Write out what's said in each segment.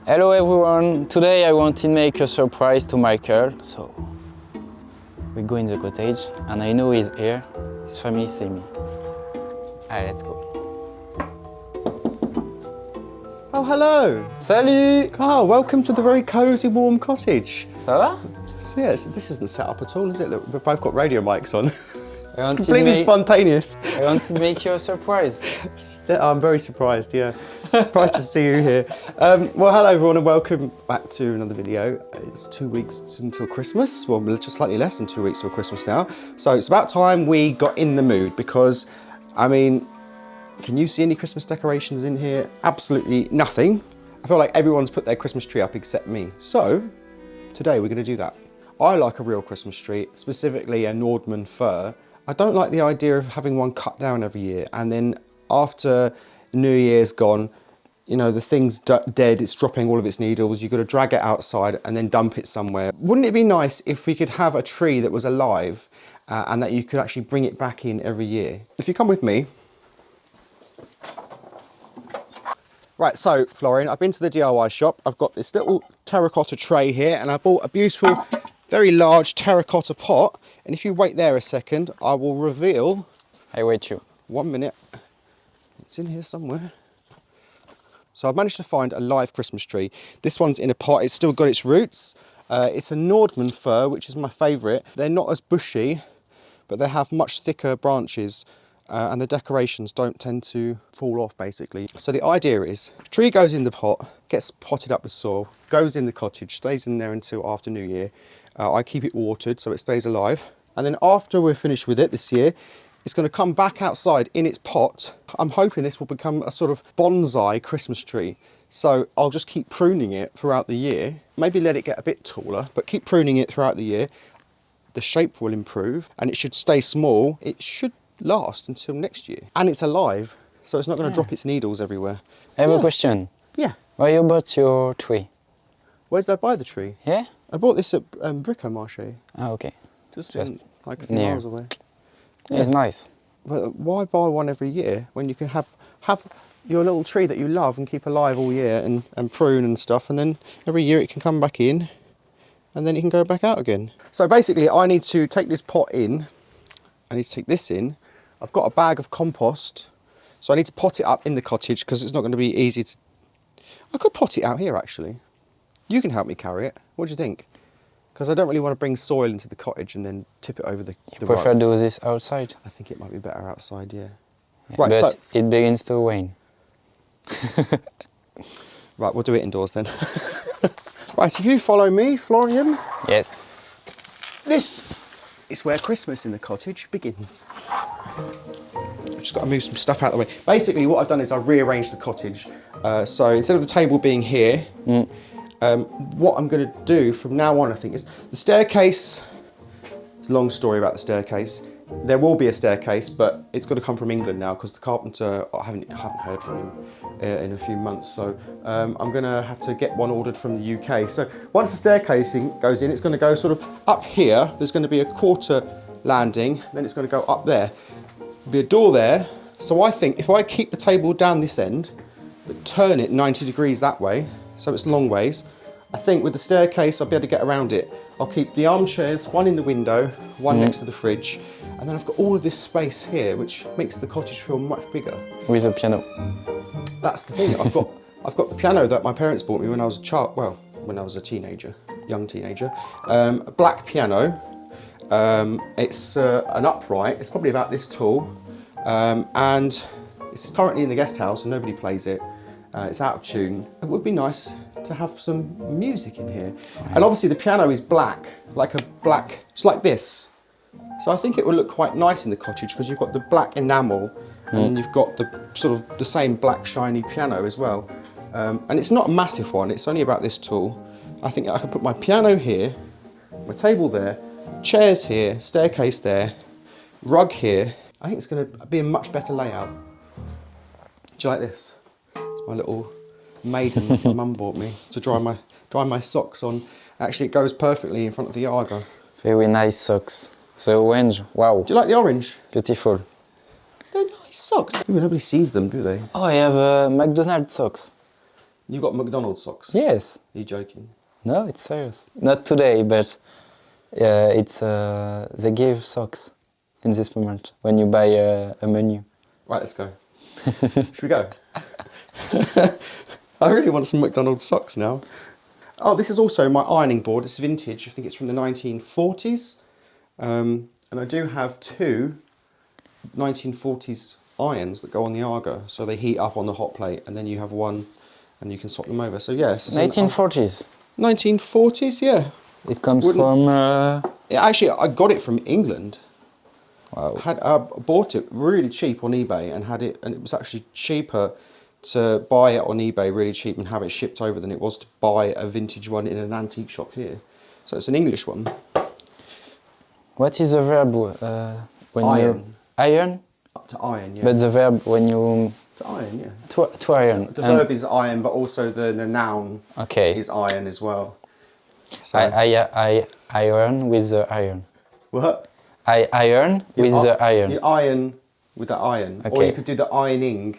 Hello everyone! Today I wanted to make a surprise to Michael, so we go in the cottage and I know he's here. His family say me. Allez, let's go. Oh, hello! Salut! Carl, welcome to the very cosy, warm cottage. Ça va? So yes, this isn't set up at all, is it? Look, we've both got radio mics on. I It's completely spontaneous. I wanted to make you a surprise. I'm very surprised, yeah. Surprised to see you here. Well, hello everyone and welcome back to another video. It's 2 weeks until Christmas. Well, just slightly less than 2 weeks till Christmas now. So it's about time we got in the mood because, I mean, can you see any Christmas decorations in here? Absolutely nothing. I feel like everyone's put their Christmas tree up except me. So today we're going to do that. I like a real Christmas tree, specifically a Nordmann fir. I don't like the idea of having one cut down every year and then after New Year's gone, you know, the thing's dead, it's dropping all of its needles, you've got to drag it outside and then dump it somewhere. Wouldn't it be nice if we could have a tree that was alive and that you could actually bring it back in every year? If you come with me. Right, so Florian, I've been to the DIY shop. I've got this little terracotta tray here and I bought a beautiful, very large terracotta pot. And if you wait there a second, I will reveal. I wait you. 1 minute. It's in here somewhere. So I've managed to find a live Christmas tree. This one's in a pot. It's still got its roots. It's a Nordmann fir, which is my favourite. They're not as bushy, but they have much thicker branches. And the decorations don't tend to fall off basically. So the idea is, tree goes in the pot, gets potted up with soil, goes in the cottage, stays in there until after New Year. I keep it watered so it stays alive. And then after we're finished with it this year, it's going to come back outside in its pot. I'm hoping this will become a sort of bonsai Christmas tree. So I'll just keep pruning it throughout the year, maybe let it get a bit taller, but keep pruning it throughout the year. The shape will improve and it should stay small. It should last until next year. And it's alive, so it's not going to drop its needles everywhere. I have a question. Yeah. Where you bought your tree? Where did I buy the tree? Yeah? I bought this at Brico-Marché. Ah, okay. Just like a few near. miles away. Yeah. It's nice. But why buy one every year when you can have your little tree that you love and keep alive all year and prune and stuff, and then every year it can come back in and then it can go back out again. So basically I need to take this pot in, I need to take this in. I've got a bag of compost, so I need to pot it up in the cottage because it's not going to be easy to... I could pot it out here actually. You can help me carry it. What do you think? Because I don't really want to bring soil into the cottage and then tip it over the You prefer rug. do this outside? I think it might be better outside, yeah. Yeah, but so it begins to rain. Right, we'll do it indoors then. Right, if you follow me, Florian. Yes. This is where Christmas in the cottage begins. I've just got to move some stuff out of the way. Basically, what I've done is I've rearranged the cottage. So instead of the table being here, what I'm going to do from now on, I think, is the staircase. It's a long story about the staircase. There will be a staircase, but it's got to come from England now because the carpenter, I haven't heard from him in a few months. So I'm going to have to get one ordered from the UK. So once the staircasing goes in, it's going to go sort of up here. There's going to be a quarter landing, then it's going to go up there. There'll be a door there. So I think if I keep the table down this end, but turn it 90 degrees that way, so it's long ways, I think with the staircase I'll be able to get around it. I'll keep the armchairs, one in the window, one next to the fridge, and then I've got all of this space here, which makes the cottage feel much bigger. With a piano. That's the thing. I've got the piano that my parents bought me when I was a child. Well, when I was a teenager, young teenager. A black piano. It's an upright. It's probably about this tall, and it's currently in the guest house and nobody plays it. It's out of tune. It would be nice to have some music in here. And obviously the piano is black, it's like this. So I think it will look quite nice in the cottage because you've got the black enamel and you've got the sort of the same black shiny piano as well. And it's not a massive one, it's only about this tall. I think I could put my piano here, my table there, chairs here, staircase there, rug here. I think it's going to be a much better layout. Do you like this? It's my little maiden my mum bought me to dry my socks on. Actually, it goes perfectly in front of the Yaga. Very nice socks. The orange, wow. Do you like the orange? Beautiful. They're nice socks. Nobody sees them, do they? Oh, I have McDonald's socks. You got McDonald's socks? Yes. Are you joking? No, it's serious. Not today, but it's they give socks in this moment when you buy a menu. Right, let's go. Should we go? I really want some McDonald's socks now. Oh, this is also my ironing board. It's vintage. I think it's from the 1940s. And I do have two 1940s irons that go on the Argo. So they heat up on the hot plate and then you have one and you can swap them over. So yes. 1940s. 1940s, yeah. It comes from... Yeah, actually, I got it from England. Wow. Bought it really cheap on eBay and it was actually cheaper to buy it on eBay really cheap and have it shipped over than it was to buy a vintage one in an antique shop here. So it's an English one. What is the verb when iron. you... Iron? To iron, yeah. But the verb when you... To iron, yeah. To iron. The verb is iron, but also the noun is iron as well. So. I iron with the iron. What? I iron with the iron. You iron with the iron. Okay. Or you could do the ironing.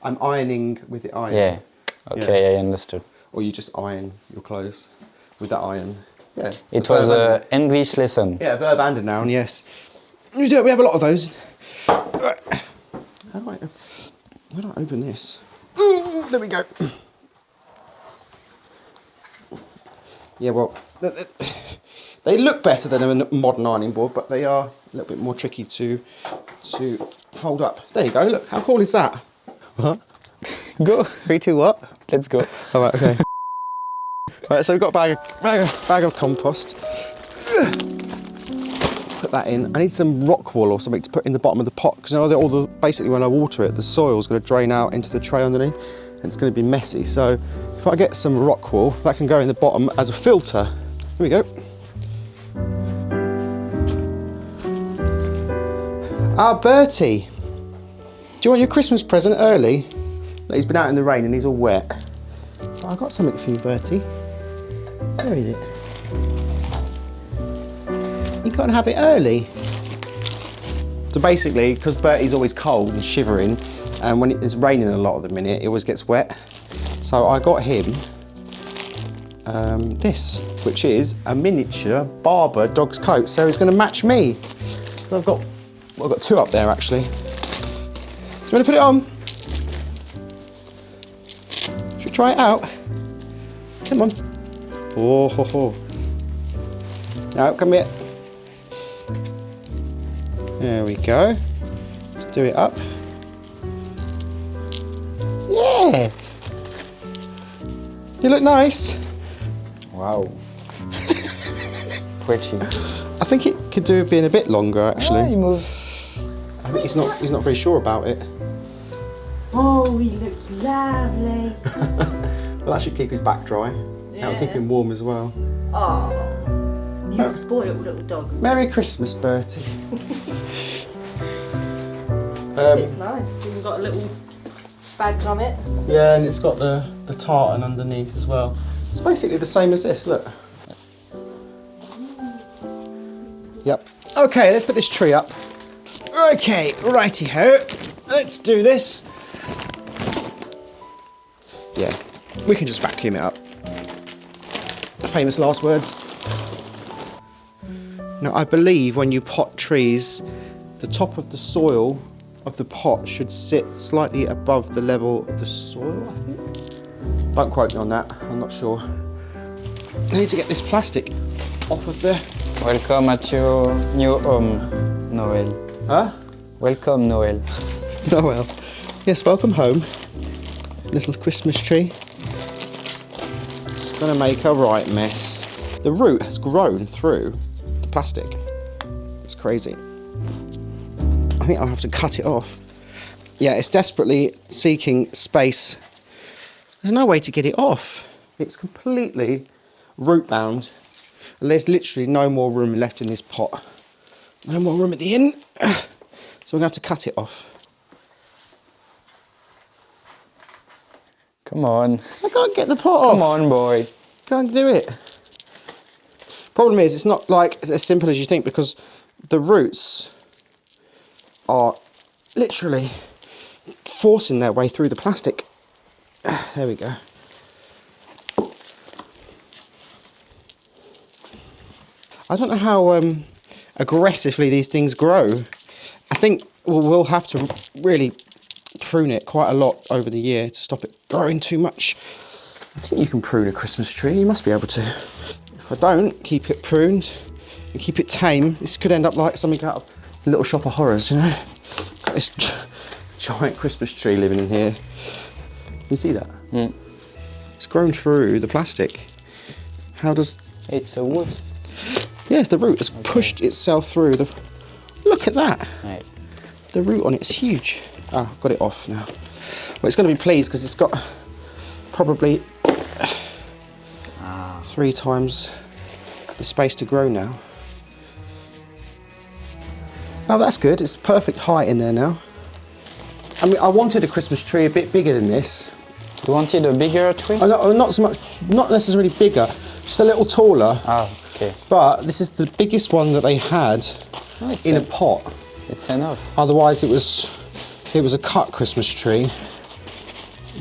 I'm ironing with the iron. Yeah. Okay, I understood. Or you just iron your clothes with the iron. Yeah. It was an English lesson. Yeah, a verb and a noun, yes. We have a lot of those. How do I open this? Ooh, there we go. Yeah, well, they look better than a modern ironing board, but they are a little bit more tricky to fold up. There you go, look, how cool is that? What? Go. 3, 2, what? Let's go. All right, okay. Right, so we've got a bag of compost. Put that in. I need some rock wool or something to put in the bottom of the pot because you know basically when I water it, the soil's going to drain out into the tray underneath, and it's going to be messy. So if I get some rock wool, that can go in the bottom as a filter. Here we go. Ah, Bertie. Do you want your Christmas present early? Look, he's been out in the rain and he's all wet. Oh, I got something for you, Bertie. Where is it? You can't have it early. So basically, because Bertie's always cold and shivering, and when it's raining a lot of the minute, it always gets wet. So I got him this, which is a miniature Barber dog's coat. So it's going to match me. So I've got two up there actually. Do you want to put it on? Should we try it out? Come on. Oh, ho, ho. Now, come here. There we go. Let's do it up. Yeah. You look nice. Wow. Pretty. I think it could do with being a bit longer actually. Yeah, you move. I think he's not very sure about it. Oh, he looks lovely. Well, that should keep his back dry. That'll keep him warm as well. Oh, you spoiled little dog. Merry Christmas, Bertie. It's nice. You've got a little badge on it. Yeah, and it's got the tartan underneath as well. It's basically the same as this, look. Yep. Okay, let's put this tree up. Okay, righty-ho. Let's do this. Yeah, we can just vacuum it up. Famous last words. Now, I believe when you pot trees, the top of the soil of the pot should sit slightly above the level of the soil, I think. Don't quote me on that, I'm not sure. I need to get this plastic off of there. Welcome at your new home, Noel. Huh? Welcome, Noel. Noel. Yes, welcome home. Little Christmas tree. It's going to make a right mess. The root has grown through the plastic. It's crazy. I think I'll have to cut it off. Yeah, it's desperately seeking space. There's no way to get it off. It's completely root bound. And there's literally no more room left in this pot. No more room at the end. So we're going to have to cut it off. Come on. I can't get the pot off. Come on, boy. Can't do it. Problem is, it's not like as simple as you think because the roots are literally forcing their way through the plastic. There we go. I don't know how aggressively these things grow. I think we'll have to really prune it quite a lot over the year to stop it growing too much. I think you can prune a Christmas tree. You must be able to. If I don't keep it pruned and keep it tame, this could end up like something out of Little Shop of Horrors, you know? Got this giant Christmas tree living in here. You see that? Mm. It's grown through the plastic. How does... It's a wood. Yes, the root has pushed itself through the... Look at that. Right. The root on it's huge. Ah, I've got it off now. Well, it's going to be pleased because it's got probably 3 times the space to grow now. Oh, that's good. It's perfect height in there now. I mean, I wanted a Christmas tree a bit bigger than this. You wanted a bigger tree? Not so much, not necessarily bigger, just a little taller. Ah, okay. But this is the biggest one that they had in a pot. It's enough. Otherwise, it was a cut Christmas tree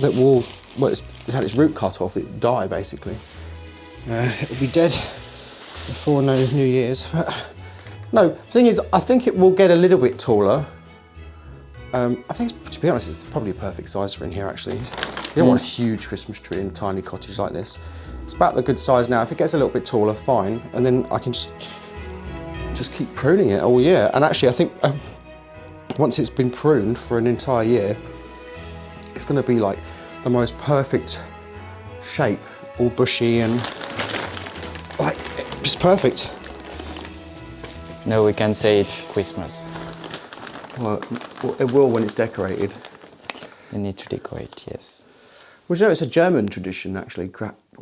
that will, well, it had its root cut off. It died basically. It'll be dead before New Year's. But no, the thing is, I think it will get a little bit taller. I think, to be honest, it's probably a perfect size for in here actually. You don't want a huge Christmas tree in a tiny cottage like this. It's about the good size now. If it gets a little bit taller, fine, and then I can just keep pruning it all year. And actually, I think once it's been pruned for an entire year, it's going to be like the most perfect shape, all bushy and like just perfect. No, we can say it's Christmas. Well, it will when it's decorated. You need to decorate, yes. Well, you know, it's a German tradition actually,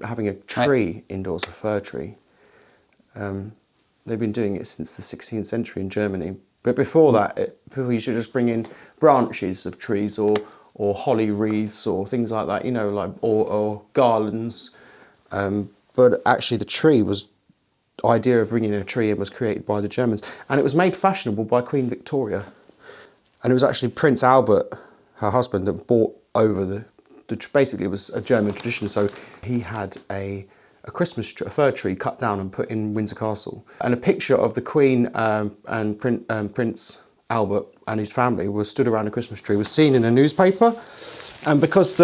having a tree indoors, a fir tree. They've been doing it since the 16th century in Germany. But before that, people used to just bring in branches of trees or holly wreaths or things like that, you know, like or garlands. But actually, the idea of bringing in a tree in was created by the Germans, and it was made fashionable by Queen Victoria. And it was actually Prince Albert, her husband, that brought over basically it was a German tradition. So he had a fir tree cut down and put in Windsor Castle. And a picture of the Queen and Prince Albert and his family was stood around a Christmas tree, was seen in a newspaper. And because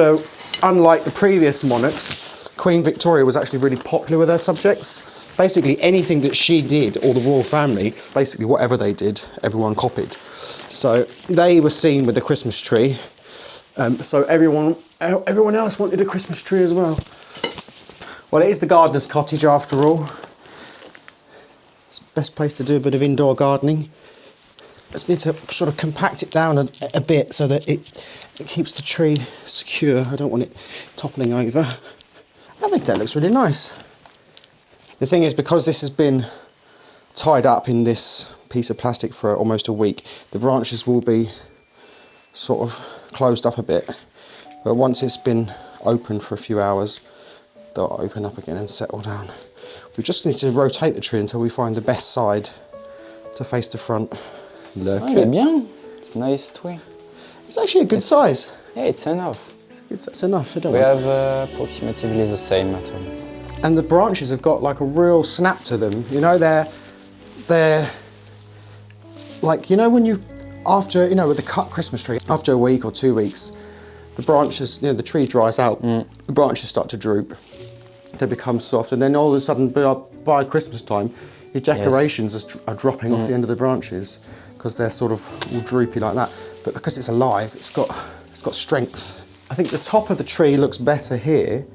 unlike the previous monarchs, Queen Victoria was actually really popular with her subjects. Basically anything that she did, or the royal family, basically whatever they did, everyone copied. So they were seen with the Christmas tree. So everyone else wanted a Christmas tree as well. Well, it is the gardener's cottage after all. It's the best place to do a bit of indoor gardening. Just need to sort of compact it down a bit so that it keeps the tree secure. I don't want it toppling over. I think that looks really nice. The thing is, because this has been tied up in this piece of plastic for almost a week, the branches will be sort of closed up a bit. But once it's been open for a few hours, they'll open up again and settle down. We just need to rotate the tree until we find the best side to face the front. Look at bien. It's a nice tree. It's actually a good size. Yeah, it's enough. It's enough, don't We we? have approximately the same material. And the branches have got like a real snap to them. You know, they're like, you know, when you, after, you know, with the cut Christmas tree, after a week or 2 weeks, the branches, you know, the tree dries out, the branches start to droop, they become soft, and then all of a sudden by Christmas time, your decorations are dropping off the end of the branches because they're sort of all droopy like that. But because it's alive, it's got strength. I think the top of the tree looks better here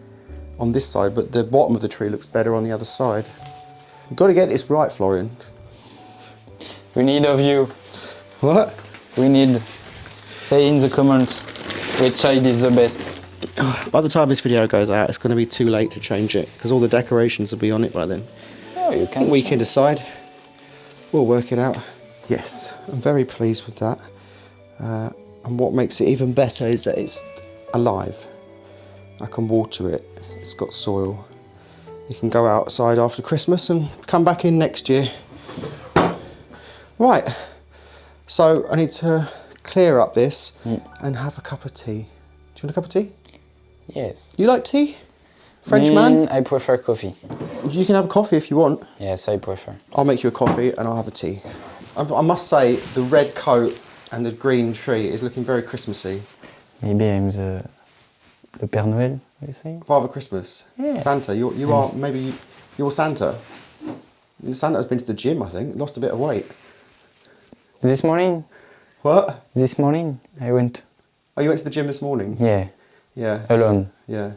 on this side, but the bottom of the tree looks better on the other side. You've got to get this right, Florian. We need of you. What? We need, say in the comments which side is the best. By the time this video goes out, it's going to be too late to change it because all the decorations will be on it by then. Oh, you can. We can decide. We'll work it out. Yes, I'm very pleased with that. And what makes it even better is that it's alive. I can water it. It's got soil. You can go outside after Christmas and come back in next year. Right, so I need to clear up this and have a cup of tea. Do you want a cup of tea? Yes. You like tea? French man? I prefer coffee. You can have coffee if you want. Yes, I prefer. I'll make you a coffee and I'll have a tea. I must say, the red coat and the green tree is looking very Christmassy. Maybe I'm the Père Noël, you say? Father Christmas. Yeah. Santa. You are, maybe you're Santa. Santa's been to the gym, I think. Lost a bit of weight. This morning? What? This morning I went. Oh, you went to the gym this morning? Yeah, Yeah. alone. Yeah.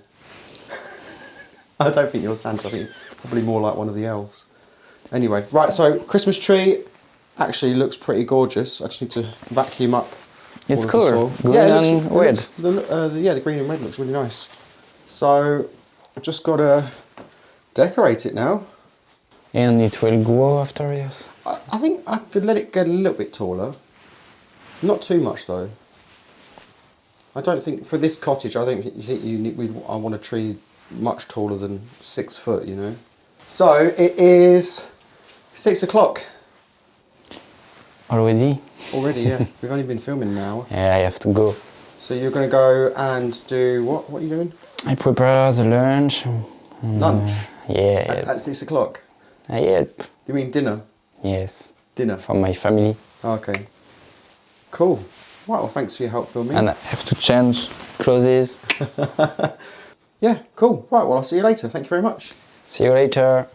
I don't think you're Santa. I think you're probably more like one of the elves. Anyway, right, so Christmas tree actually looks pretty gorgeous. I just need to vacuum up. It's all of the cool. soil. Green Yeah, and red. The green and red looks really nice. So I've just got to decorate it now. And it will grow after years. I think I could let it get a little bit taller. Not too much though. I don't think for this cottage. I think you need. I want a tree much taller than 6 foot. You know. So it is 6 o'clock Already? already. Yeah, we've only been filming an hour. Yeah, I have to go. So you're going to go and do what? What are you doing? I prepare the lunch. Lunch Yeah, at 6 o'clock. I help. You mean dinner? Yes, Dinner. for my family. Okay. Cool. Right. Well, thanks for your help filming. And I have to change clothes. Yeah. Cool. Right. Well, I'll see you later. Thank you very much. See you later.